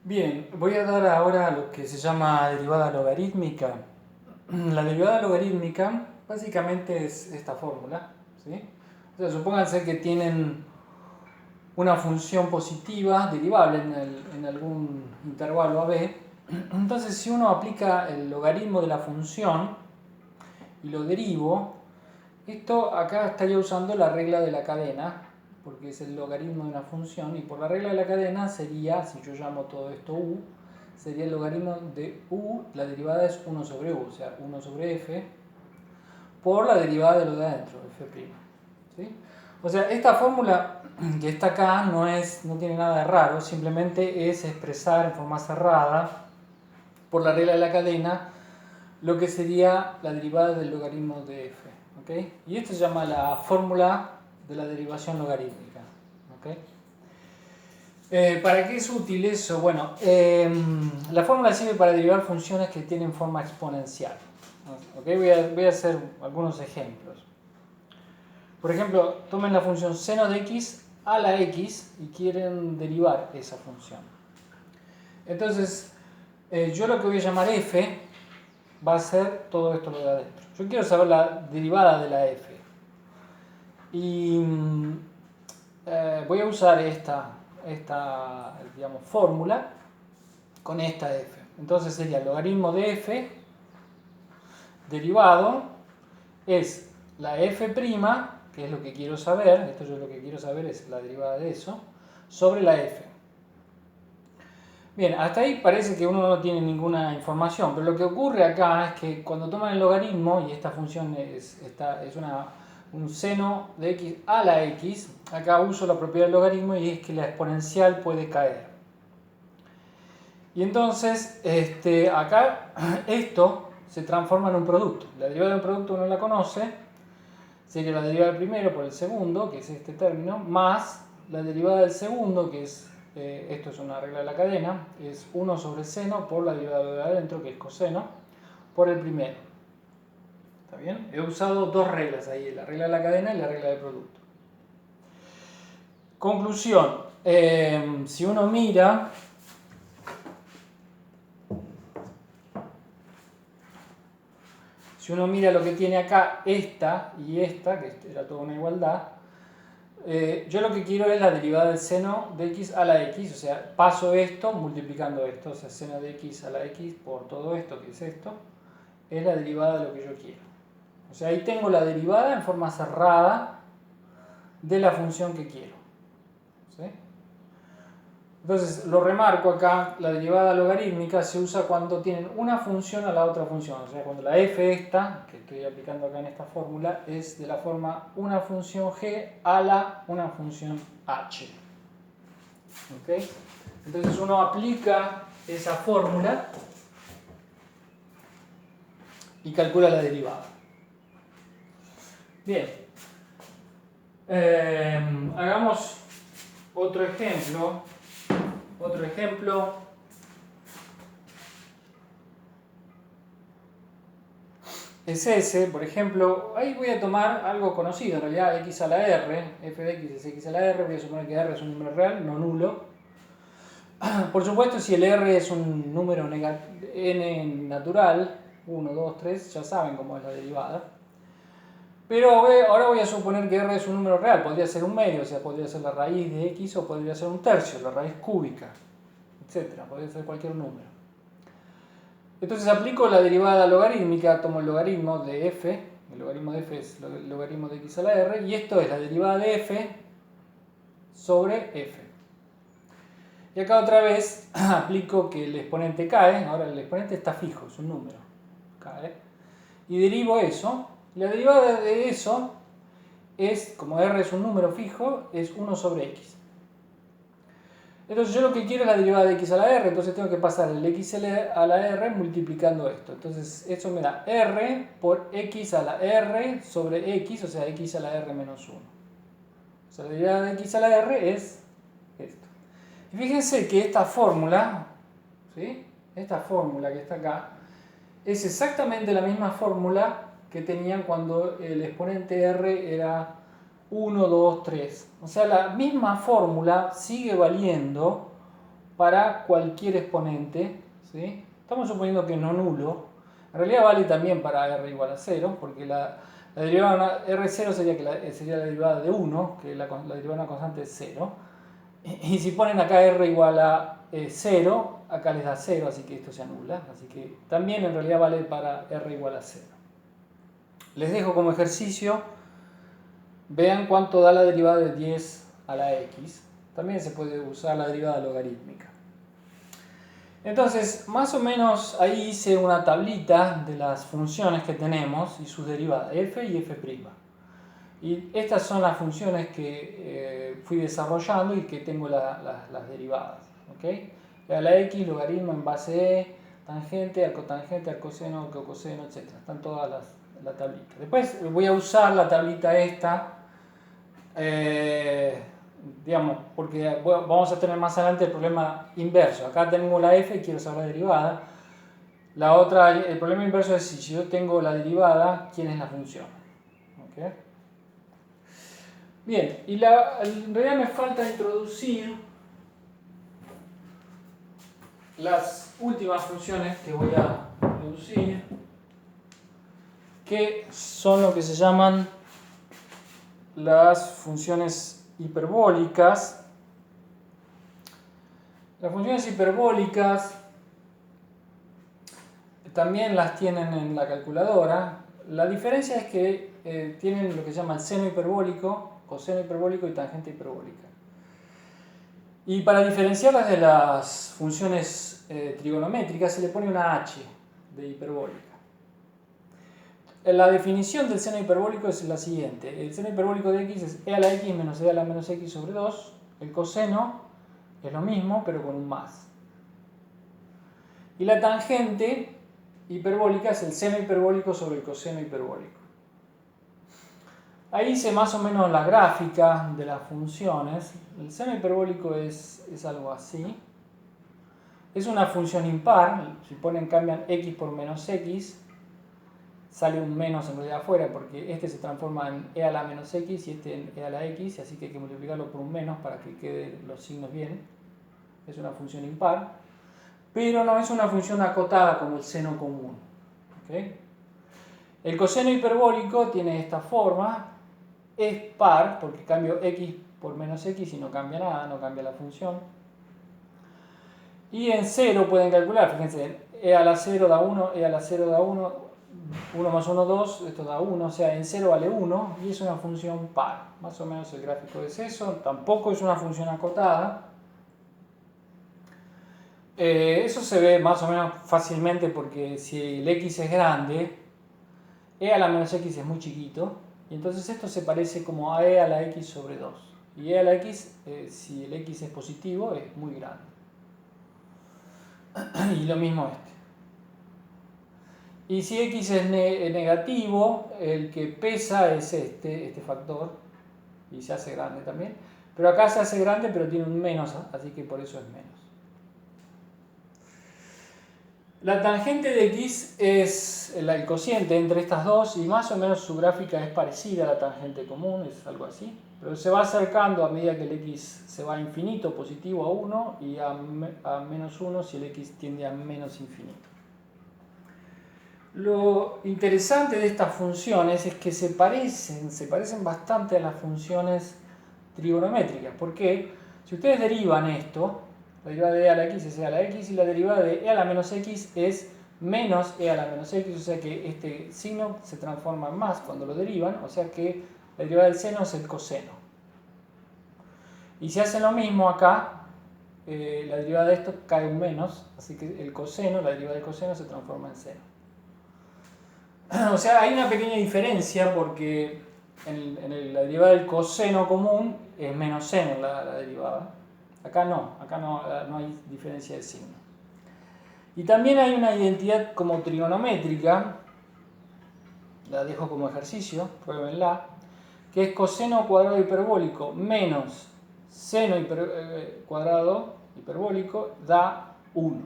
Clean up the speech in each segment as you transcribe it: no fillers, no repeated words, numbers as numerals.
Bien, voy a dar ahora lo que se llama derivada logarítmica. La derivada logarítmica básicamente es esta fórmula, ¿sí? O sea, supónganse que tienen una función positiva derivable en algún intervalo AB. Entonces, si uno aplica el logaritmo de la función y lo derivo, esto acá estaría usando la regla de la cadena, porque es el logaritmo de una función, y por la regla de la cadena sería, si yo llamo todo esto u, sería el logaritmo de u, la derivada es 1 sobre u, o sea, 1 sobre f, por la derivada de lo de adentro, f'. ¿Sí? O sea, esta fórmula que está acá no tiene nada de raro, simplemente es expresar en forma cerrada, por la regla de la cadena, lo que sería la derivada del logaritmo de f. ¿Okay? Y esto se llama la fórmula de la derivación logarítmica. ¿Okay? ¿Para qué es útil eso? Bueno, la fórmula sirve para derivar funciones que tienen forma exponencial. ¿Okay? Voy a hacer algunos ejemplos. Por ejemplo, tomen la función seno de x a la x y quieren derivar esa función. Entonces, yo lo que voy a llamar f va a ser todo esto lo de adentro. Yo quiero saber la derivada de la f. Y voy a usar esta digamos, fórmula con esta f. Entonces sería el logaritmo de f derivado es la f', que es lo que quiero saber, esto yo lo que quiero saber es la derivada de eso, sobre la f. Bien, hasta ahí parece que uno no tiene ninguna información, pero lo que ocurre acá es que cuando toman el logaritmo, y esta función es un seno de x a la x, acá uso la propiedad del logaritmo y es que la exponencial puede caer. Y entonces, acá esto se transforma en un producto. La derivada de un producto uno la conoce, sería la derivada del primero por el segundo, que es este término, más la derivada del segundo, que es, esto es una regla de la cadena, es 1 sobre seno por la derivada de adentro, que es coseno, por el primero. ¿Está bien? He usado dos reglas ahí, la regla de la cadena y la regla del producto. Conclusión, si uno mira, lo que tiene acá, esta y esta, que era toda una igualdad, yo lo que quiero es la derivada del seno de x a la x, o sea, paso esto multiplicando esto, o sea, seno de x a la x por todo esto, que es esto, es la derivada de lo que yo quiero. O sea, ahí tengo la derivada en forma cerrada de la función que quiero. ¿Sí? Entonces, lo remarco acá, la derivada logarítmica se usa cuando tienen una función a la otra función. O sea, cuando la f esta, que estoy aplicando acá en esta fórmula, es de la forma una función g a la una función h. ¿Ok? Entonces uno aplica esa fórmula y calcula la derivada. Bien. Hagamos otro ejemplo. Otro ejemplo es ese, por ejemplo, ahí voy a tomar algo conocido, en realidad x a la r, f de x es x a la r, voy a suponer que r es un número real, no nulo. Por supuesto, si el r es un número n natural, 1, 2, 3, ya saben cómo es la derivada. Pero ahora voy a suponer que r es un número real, podría ser un medio, o sea, podría ser la raíz de x o podría ser un tercio, la raíz cúbica, etc. Podría ser cualquier número. Entonces aplico la derivada logarítmica, tomo el logaritmo de f, el logaritmo de f es el logaritmo de x a la r, y esto es la derivada de f sobre f. Y acá otra vez aplico que el exponente cae, ahora el exponente está fijo, es un número, cae, y derivo eso. La derivada de eso es, como r es un número fijo, es 1 sobre x. Entonces yo lo que quiero es la derivada de x a la r, entonces tengo que pasar el x a la r multiplicando esto. Entonces eso me da r por x a la r sobre x, o sea, x a la r menos 1. O sea, la derivada de x a la r es esto. Y fíjense que esta fórmula, ¿sí? Esta fórmula que está acá, es exactamente la misma fórmula que tenían cuando el exponente r era 1, 2, 3. O sea, la misma fórmula sigue valiendo para cualquier exponente, ¿sí? Estamos suponiendo que no nulo. En realidad vale también para r igual a 0, porque la derivada de R0 sería la derivada de 1, que la derivada de una constante es 0. Y si ponen acá r igual a 0, acá les da 0, así que esto se anula. Así que también en realidad vale para r igual a 0. Les dejo como ejercicio, vean cuánto da la derivada de 10 a la x. También se puede usar la derivada logarítmica. Entonces, más o menos ahí hice una tablita de las funciones que tenemos y sus derivadas, f y f'. Y estas son las funciones que fui desarrollando y que tengo las derivadas. ¿Okay? A la x, logaritmo en base e, tangente, arcotangente, arcoseno, coseno, etc. Están todas la tablita. Después voy a usar la tablita esta, digamos, porque vamos a tener más adelante el problema inverso. Acá tengo la f y quiero saber la derivada. El problema inverso es si yo tengo la derivada, ¿quién es la función? ¿Okay? Bien, y en realidad me falta introducir las últimas funciones que voy a introducir, que son lo que se llaman las funciones hiperbólicas. Las funciones hiperbólicas también las tienen en la calculadora. La diferencia es que tienen lo que se llama el seno hiperbólico, coseno hiperbólico y tangente hiperbólica. Y para diferenciarlas de las funciones trigonométricas se le pone una h de hiperbólica. La definición del seno hiperbólico es la siguiente. El seno hiperbólico de x es e a la x menos e a la menos x sobre 2. El coseno es lo mismo, pero con un más. Y la tangente hiperbólica es el seno hiperbólico sobre el coseno hiperbólico. Ahí hice más o menos la gráfica de las funciones. El seno hiperbólico es algo así. Es una función impar. Si cambian x por menos x, sale un menos en realidad afuera, porque este se transforma en e a la menos x y este en e a la x, así que hay que multiplicarlo por un menos para que queden los signos bien. Es una función impar, pero no es una función acotada como el seno común. ¿Okay? El coseno hiperbólico tiene esta forma, es par, porque cambio x por menos x y no cambia nada, no cambia la función. Y en 0 pueden calcular, fíjense, e a la 0 da 1, e a la 0 da 1, 1 más 1, 2, esto da 1, o sea, en 0 vale 1 y es una función par. Más o menos el gráfico es eso, tampoco es una función acotada. Eso se ve más o menos fácilmente porque si el x es grande, e a la menos x es muy chiquito, y entonces esto se parece como a e a la x sobre 2. Y e a la x, si el x es positivo, es muy grande. Y lo mismo este. Y si x es negativo, el que pesa es este factor, y se hace grande también. Pero acá se hace grande, pero tiene un menos, así que por eso es menos. La tangente de x es el cociente entre estas dos, y más o menos su gráfica es parecida a la tangente común, es algo así. Pero se va acercando a medida que el x se va a infinito, positivo a 1, y a menos 1 si el x tiende a menos infinito. Lo interesante de estas funciones es que se parecen bastante a las funciones trigonométricas. Porque si ustedes derivan esto, la derivada de e a la x es e a la x y la derivada de e a la menos x es menos e a la menos x, o sea que este signo se transforma en más cuando lo derivan, o sea que la derivada del seno es el coseno. Y si hacen lo mismo acá, la derivada de esto cae un menos, así que el coseno, la derivada del coseno se transforma en seno. O sea, hay una pequeña diferencia porque en la derivada del coseno común es menos seno la derivada. Acá no hay diferencia de signo. Y también hay una identidad como trigonométrica, la dejo como ejercicio, pruébenla, que es coseno cuadrado hiperbólico menos seno cuadrado hiperbólico da 1.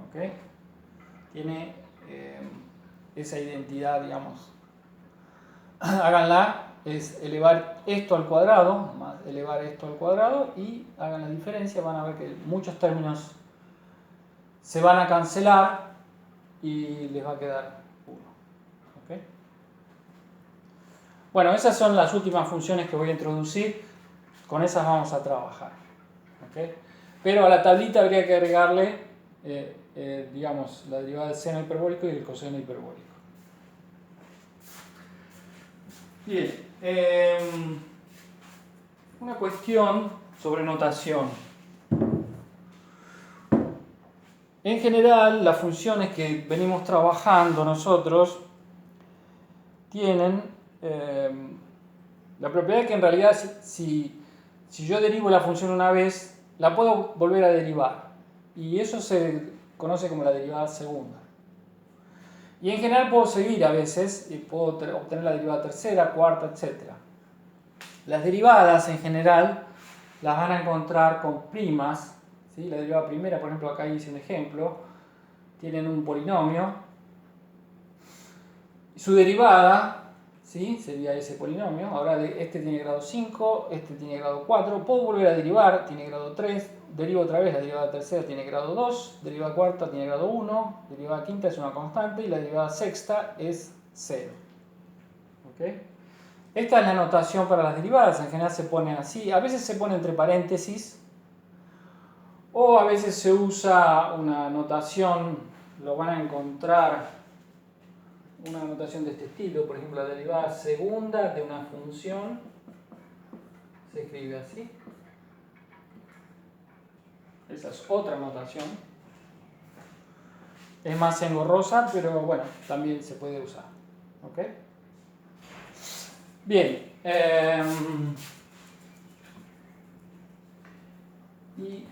¿Okay? Tiene esa identidad, digamos. Háganla es elevar esto al cuadrado, más elevar esto al cuadrado, y hagan la diferencia, van a ver que muchos términos se van a cancelar y les va a quedar 1. ¿Okay? Bueno, esas son las últimas funciones que voy a introducir, con esas vamos a trabajar. ¿Okay? Pero a la tablita habría que agregarle, digamos, la derivada del seno hiperbólico y del coseno hiperbólico. Bien, una cuestión sobre notación. En general, las funciones que venimos trabajando nosotros tienen la propiedad que en realidad si yo derivo la función una vez, la puedo volver a derivar. Y eso se conoce como la derivada segunda. Y en general puedo seguir a veces y puedo obtener la derivada tercera, cuarta, etc. Las derivadas en general las van a encontrar con primas. ¿Sí? La derivada primera, por ejemplo, acá hice un ejemplo, tienen un polinomio. Su derivada, ¿sí? Sería ese polinomio. Ahora este tiene grado 5, este tiene grado 4. Puedo volver a derivar, tiene grado 3. Derivo otra vez, la derivada tercera tiene grado 2. Derivada cuarta tiene grado 1. Derivada quinta es una constante y la derivada sexta es 0. ¿Okay? Esta es la notación para las derivadas. En general se pone así. A veces se pone entre paréntesis. O a veces se usa una notación, lo van a encontrar, una notación de este estilo. Por ejemplo, la derivada segunda de una función se escribe así. Esa es otra notación. Es más engorrosa, pero bueno, también se puede usar. ¿Ok? Bien. Y